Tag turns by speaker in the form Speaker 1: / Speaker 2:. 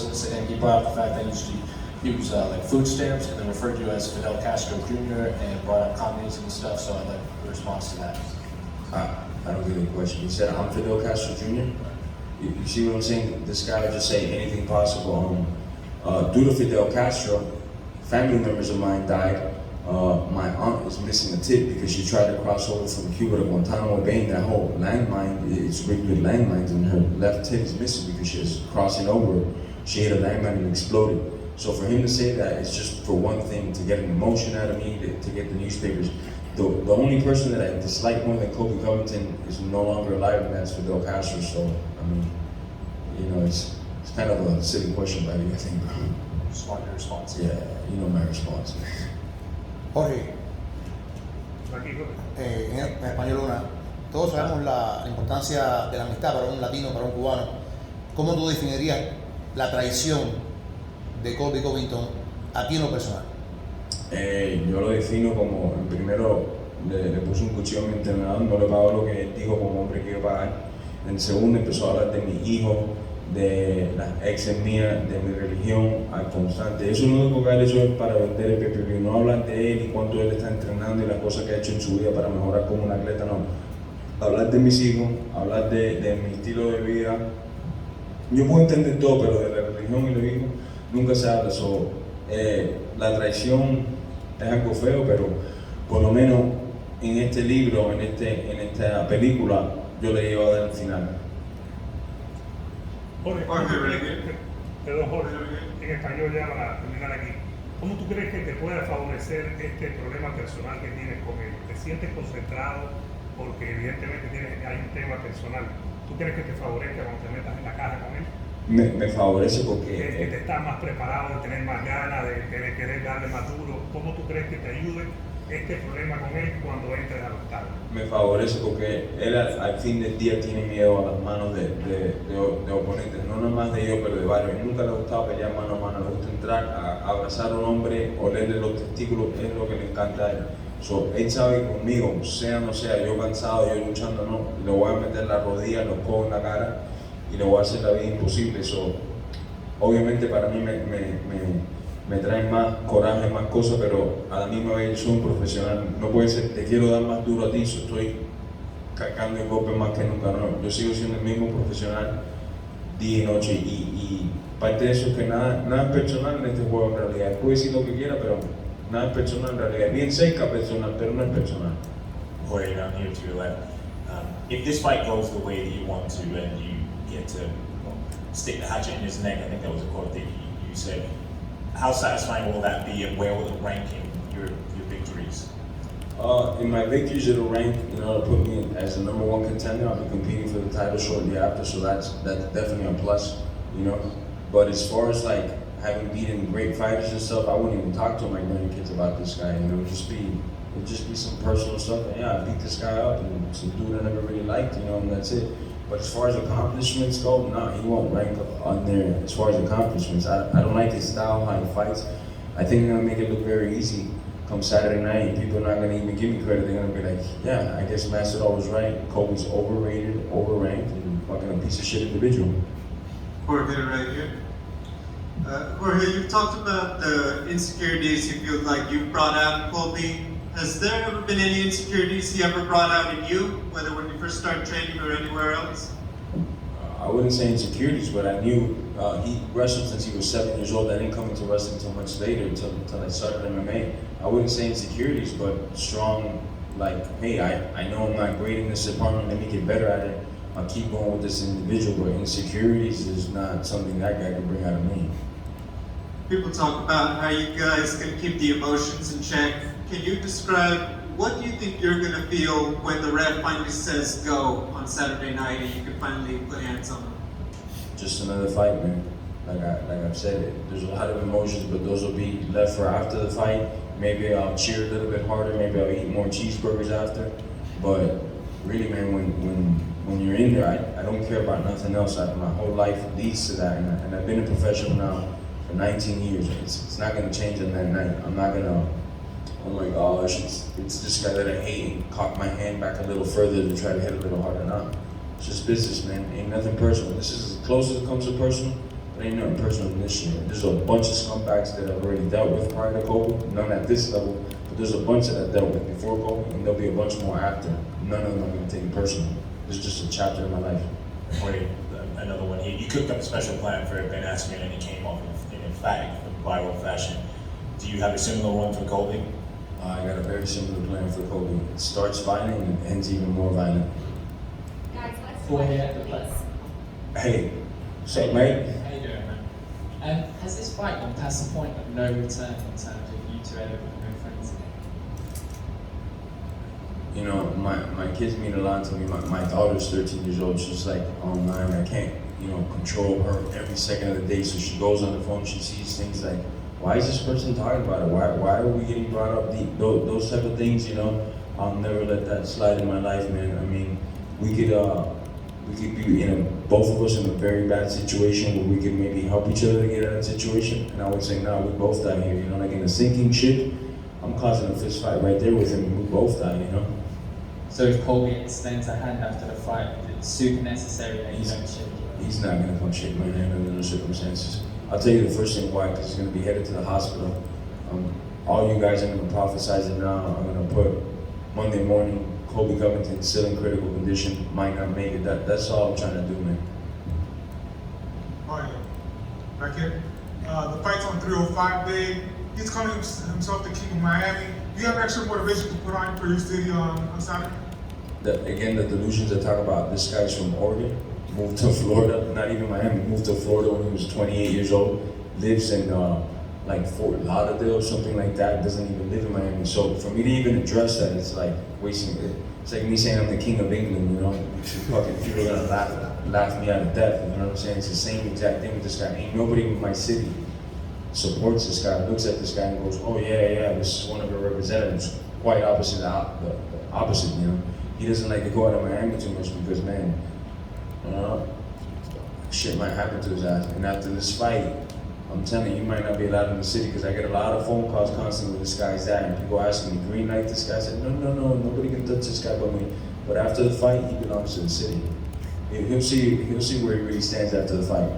Speaker 1: course, and he brought up the fact that he used to use like food stamps and then referred to you as Fidel Castro Jr. and brought up communism and stuff, so I'd like a response to that.
Speaker 2: I don't get any question. He said, I'm Fidel Castro Jr.? You see what I'm saying? This guy would just say anything possible. Due to Fidel Castro, family members of mine died. My aunt is missing a tip because she tried to cross over from Cuba to Guantanamo Bay, and that whole landmine, it's rigged with landmines, and her left tip is missing because she was crossing over. She hit a landmine and exploded. So for him to say that, it's just for one thing, to get an emotion out of me, to get the newspapers. The only person that I dislike more than Colby Covington is no longer alive, and that's Fidel Castro. So, I mean, you know, it's kind of a silly question, but I think.
Speaker 1: Just want your response.
Speaker 2: Yeah, you know my response.
Speaker 3: Jorge, en español todos sabemos la importancia de la amistad para un latino, para un cubano. ¿Cómo tú definirías la traición de Colby Covington a ti en lo personal?
Speaker 2: Yo lo defino como, primero le puse un cuchillo a mi entrenador, no le pagó lo que él dijo como hombre que iba a pagar. En segundo empezó a hablar de mi hijo, de las exes mías, de mi religión al constante. Eso no es lo que ha hecho es para vender el pay-per-view, no hablar de él y cuánto él está entrenando y las cosas que ha hecho en su vida para mejorar como un atleta, no. Hablar de mis hijos, hablar de mi estilo de vida. Yo puedo entender todo, pero de la religión y lo mismo nunca se habla. La traición es algo feo, pero por lo menos en este libro, en esta película, yo le he llevado al final.
Speaker 4: Jorge, perdón, Jorge, en español ya para terminar aquí. ¿Cómo tú crees que te puede favorecer este problema personal que tienes con él? ¿Te sientes concentrado? Porque evidentemente hay un tema personal. ¿Tú crees que te favorezca cuando te metas en la caja con él?
Speaker 2: Me favorece porque...
Speaker 4: Que te estás más preparado, de tener más ganas, de querer darle más duro. ¿Cómo tú crees que te ayude este problema con él cuando entres al octavo?
Speaker 2: Me favorece porque él al fin del día tiene miedo a las manos de oponentes, no nomás de yo, pero de varios. Nunca le ha gustado pelear mano a mano, le gusta entrar a abrazar a un hombre, olerle los testículos, es lo que le encanta a él. Él sabe que conmigo, sea o no sea, yo cansado, yo luchando, no, le voy a meter la rodilla, los codos en la cara y le voy a hacer la vida imposible. Obviamente para mí me trae más coraje, más cosas, pero a la misma vez yo soy un profesional. No puede ser, te quiero dar más duro a ti, estoy cargando el golpe más que nunca, no. Yo sigo siendo el mismo profesional día y noche y parte de eso es que nada es personal en este juego en realidad. Puede decir lo que quiera, pero nada es personal en realidad. Bien cerca personal, pero no es personal.
Speaker 5: Jorge, down here to your left. If this fight goes the way that you want to and you get to stick the hatchet in his neck, I think that was a quote that you said, how satisfying will that be and where will it rank in your victories?
Speaker 2: In my victories, it'll rank, it'll put me as the #1 contender. I'll be competing for the title shortly after, so that's definitely a plus, But as far as like having beaten great fighters and stuff, I wouldn't even talk to my grandkids about this guy. It'd just be some personal stuff. And yeah, I beat this guy up and some dude I never really liked, and that's it. But as far as accomplishments go, no, he won't rank on there as far as accomplishments. I don't like his style, how he fights. I think they're gonna make it look very easy come Saturday night. People are not gonna even give me credit. They're gonna be like, yeah, I guess Masvidal was right. Colby's overrated, overranked, and fucking a piece of shit individual.
Speaker 6: Jorge, right here. Jorge, you've talked about the insecurities you feel like you've brought out in Colby. Has there ever been any insecurities he ever brought out in you, whether when you first started training or anywhere else?
Speaker 2: I wouldn't say insecurities, but I knew he wrestled since he was 7 years old. I didn't come into wrestling until much later, until I started MMA. I wouldn't say insecurities, but strong, like, hey, I know I'm not great in this department, let me get better at it. I'll keep going with this individual, but insecurities is not something that guy can bring out of me.
Speaker 6: People talk about how you guys can keep the emotions in check. Can you describe what do you think you're going to feel when the ref finally says go on Saturday night and you can finally put hands on him?
Speaker 2: Just another fight, man. Like I've said, there's a lot of emotions, but those will be left for after the fight. Maybe I'll cheer a little bit harder, maybe I'll eat more cheeseburgers after. But really, man, when you're in there, I don't care about nothing else. My whole life leads to that, and I've been a professional now for 19 years. It's not going to change on that night. I'm like, oh, it's this guy that I hate and cock my hand back a little further to try to hit a little harder. No, it's just business, man. Ain't nothing personal. This is as close as it comes to personal, but ain't nothing personal in this shit. There's a bunch of scumbags that I've already dealt with prior to Colby, none at this level, but there's a bunch that I dealt with before Colby, and there'll be a bunch more after. None of them I'm gonna take it personal. It's just a chapter in my life.
Speaker 5: Jorge, another one here. You cooked up a special plan for Ben Askren and it came off in emphatic, viral fashion. Do you have a similar one for Colby?
Speaker 2: I got a very similar plan for Colby. It starts violent and it ends even more violent.
Speaker 7: Guys, let's
Speaker 8: Poirier,
Speaker 7: please.
Speaker 2: Hey, what's up, mate?
Speaker 8: How you doing, man? Has this fight gone past the point of no return in terms of you two ever becoming friends again?
Speaker 2: You know, my kids mean a lot to me. My daughter's 13 years old. She's like, oh man, I can't, control her every second of the day. So she goes on the phone, she sees things like, why is this person talking about it? Why are we getting brought up? Those type of things, I'll never let that slide in my life, man. I mean, we could be both of us in a very bad situation where we could maybe help each other to get out of that situation. And I would say, no, we both die here, like in a sinking ship, I'm causing a fist fight right there with him and we both die,
Speaker 8: So if Colby extends a hand after the fight, it's super necessary that you don't shake it.
Speaker 2: He's not gonna come shake my hand under no circumstances. I'll tell you the first thing why, because he's gonna be headed to the hospital. All you guys are gonna prophesize it now. I'm gonna put Monday morning, Colby Covington still in critical condition, might not make it. That's all I'm trying to do, man.
Speaker 9: Oh yeah. Back here. The fight's on 305 day. He's calling himself the king of Miami. Do you have extra motivation to put on for your city on Saturday?
Speaker 2: Again, the delusions I talk about, this guy's from Oregon, moved to Florida, not even Miami, moved to Florida when he was 28 years old, lives in like Fort Lauderdale or something like that, doesn't even live in Miami. So for me to even address that, it's like wasting it. It's like me saying I'm the king of England, fucking people are gonna laugh me out of death, you know what I'm saying? It's the same exact thing with this guy. Ain't nobody in my city supports this guy, looks at this guy and goes, oh yeah, this is one of our representatives. Quite opposite, the opposite, He doesn't like to go out of Miami too much because, man, shit might happen to his ass. And after this fight, I'm telling you, you might not be allowed in the city because I get a lot of phone calls constantly with this guy's dad. And people asking me, green light this guy? I said, no, nobody can touch this guy but me. But after the fight, he belongs to the city. He'll see where he really stands after the fight.